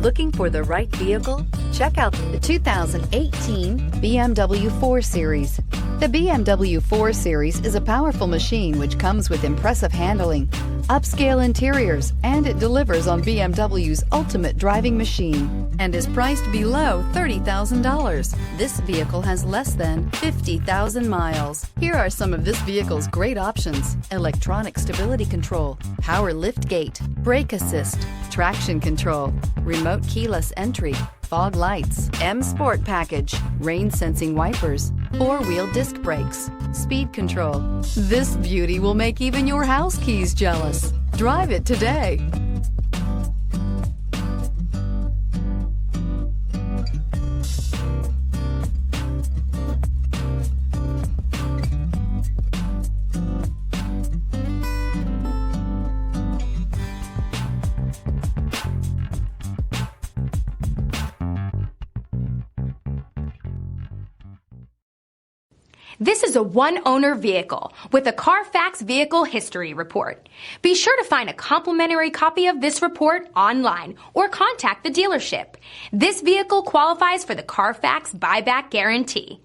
Looking for the right vehicle? Check out the 2018 BMW 4 Series. The BMW 4 Series is a powerful machine which comes with impressive handling, upscale interiors, and it delivers on BMW's ultimate driving machine and is priced below $30,000. This vehicle has less than 50,000 miles. Here are some of this vehicle's great options: electronic stability control, power liftgate, brake assist, traction control, remote keyless entry, fog lights, M Sport package, rain sensing wipers, four-wheel disc brakes, speed control. This beauty will make even your house keys jealous. Drive it today. This is a one-owner vehicle with a Carfax Vehicle History Report. Be sure to find a complimentary copy of this report online or contact the dealership. This vehicle qualifies for the Carfax Buyback Guarantee.